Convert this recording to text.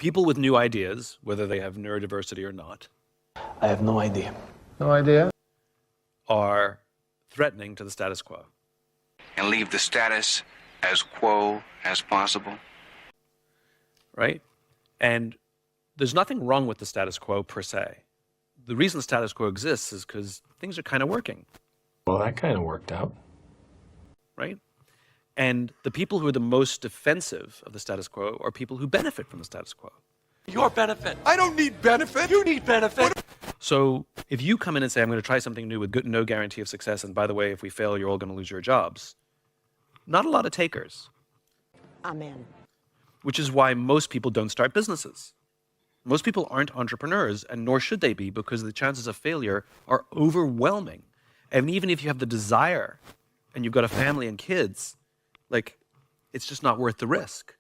People with new ideas, whether they have neurodiversity or not, I have no idea. No idea? are threatening to the status quo. And leave the status as quo as possible. Right? And there's nothing wrong with the status quo per se. The reason the status quo exists is because things are kind of working, Well, that kind of worked out. right? And the people who are the most defensive of the status quo are people who benefit from the status quo. Your benefit. I don't need benefit. You need benefit. So if you come in and say, I'm going to try something new with no guarantee of success, and by the way, if we fail, you're all going to lose your jobs, not a lot of takers. Amen. Which is why most people don't start businesses. Most people aren't entrepreneurs, and nor should they be, because the chances of failure are overwhelming. And even if you have the desire and you've got a family and kids, like, it's just not worth the risk.